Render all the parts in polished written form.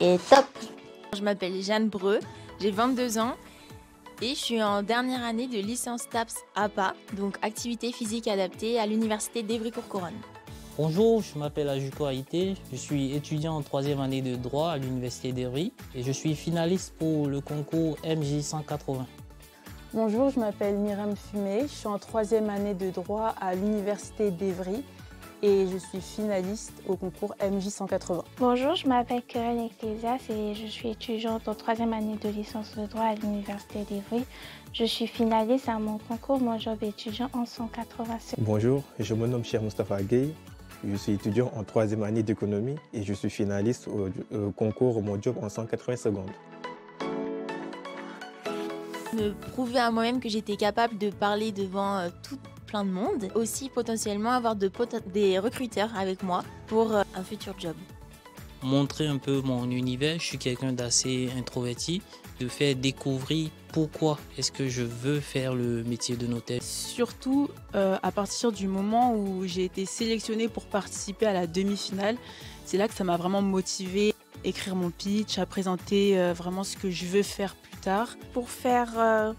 est top. Je m'appelle Jeanne Breu, j'ai 22 ans et je suis en dernière année de licence TAPS APA, donc activité physique adaptée à l'université d'Evry-Courcouronnes. Bonjour, je m'appelle Ajuko Haïté, je suis étudiant en 3e année de droit à l'université d'Evry et je suis finaliste pour le concours MJ 180. Bonjour, je m'appelle Myriam Fumé, je suis en 3e année de droit à l'université d'Evry et je suis finaliste au concours MJ 180. Bonjour, je m'appelle Keren Ecclésias et je suis étudiante en 3e année de licence de droit à l'université d'Evry. Je suis finaliste à mon concours Mon Job étudiant en 187. Bonjour, je me nomme Cheikh Moustapha Gueye. Je suis étudiant en 3e année d'économie et je suis finaliste au concours Mon Job en 180 secondes. Me prouver à moi-même que j'étais capable de parler devant tout plein de monde. Aussi potentiellement avoir des recruteurs avec moi pour un futur job. Montrer un peu mon univers, je suis quelqu'un d'assez introverti, de faire découvrir pourquoi est-ce que je veux faire le métier de notaire. Surtout à partir du moment où j'ai été sélectionnée pour participer à la demi-finale, c'est là que ça m'a vraiment motivée à écrire mon pitch, à présenter vraiment ce que je veux faire plus tard. Pour faire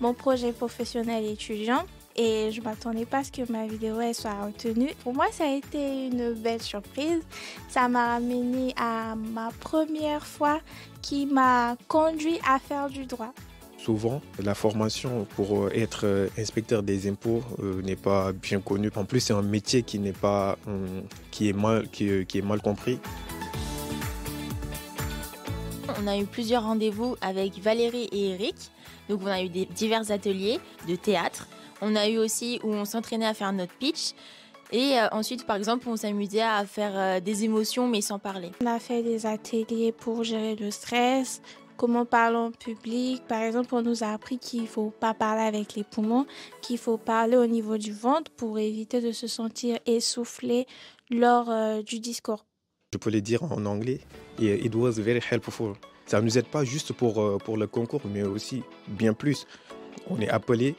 mon projet professionnel étudiant, et je ne m'attendais pas à ce que ma vidéo soit retenue. Pour moi, ça a été une belle surprise. Ça m'a ramené à ma première fois qui m'a conduit à faire du droit. Souvent, la formation pour être inspecteur des impôts n'est pas bien connue. En plus, c'est un métier qui est mal compris. On a eu plusieurs rendez-vous avec Valérie et Eric. Donc on a eu divers ateliers de théâtre. On a eu aussi où on s'entraînait à faire notre pitch. Et ensuite, par exemple, on s'amusait à faire des émotions mais sans parler. On a fait des ateliers pour gérer le stress, comment parler en public. Par exemple, on nous a appris qu'il ne faut pas parler avec les poumons, qu'il faut parler au niveau du ventre pour éviter de se sentir essoufflé lors du discours. Je peux le dire en anglais. It was very helpful. Ça ne nous aide pas juste pour le concours, mais aussi bien plus. On est appelé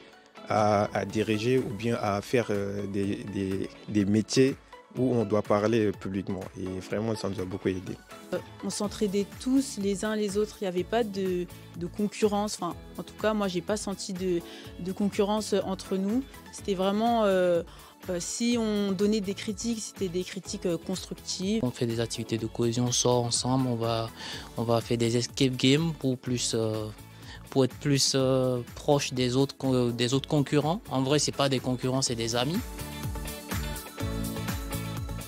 à diriger ou bien à faire des métiers où on doit parler publiquement. Et vraiment, ça nous a beaucoup aidé. On s'entraidait tous les uns les autres. Il n'y avait pas de concurrence. Enfin, en tout cas, moi, je n'ai pas senti de concurrence entre nous. C'était vraiment... si on donnait des critiques, c'était des critiques constructives. On fait des activités de cohésion, on sort ensemble, on va faire des escape games pour être plus proche des autres concurrents. En vrai, c'est pas des concurrents, c'est des amis.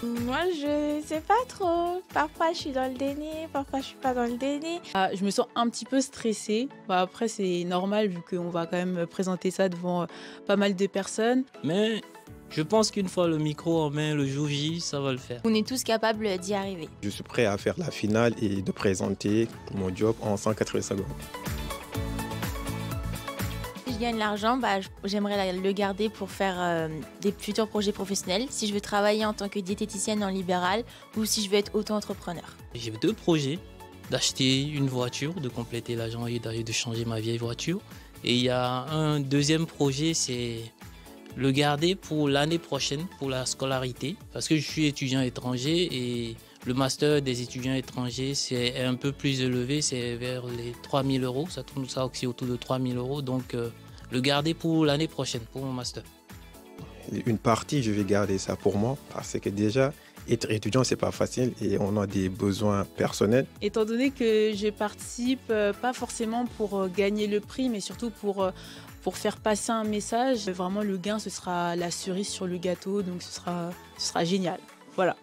Moi, je sais pas trop. Parfois, je suis dans le déni, parfois, je suis pas dans le déni. Je me sens un petit peu stressée. Après, c'est normal vu qu'on va quand même présenter ça devant pas mal de personnes. Mais je pense qu'une fois le micro en main, le jour J, ça va le faire. On est tous capables d'y arriver. Je suis prêt à faire la finale et de présenter mon job en 180 secondes. Si je gagne l'argent, j'aimerais le garder pour faire des futurs projets professionnels. Si je veux travailler en tant que diététicienne en libéral ou si je veux être auto-entrepreneur. J'ai 2 projets, d'acheter une voiture, de compléter l'argent et de changer ma vieille voiture. Et il y a un deuxième projet, c'est le garder pour l'année prochaine, pour la scolarité. Parce que je suis étudiant étranger et le master des étudiants étrangers, c'est un peu plus élevé, c'est vers les 3 000 €. Ça tourne ça aussi autour de 3 000 €. Donc, le garder pour l'année prochaine, pour mon master. Une partie, je vais garder ça pour moi parce que déjà, être étudiant, c'est pas facile et on a des besoins personnels. Étant donné que je participe pas forcément pour gagner le prix, mais surtout pour faire passer un message, vraiment le gain, ce sera la cerise sur le gâteau, donc ce sera génial. Voilà.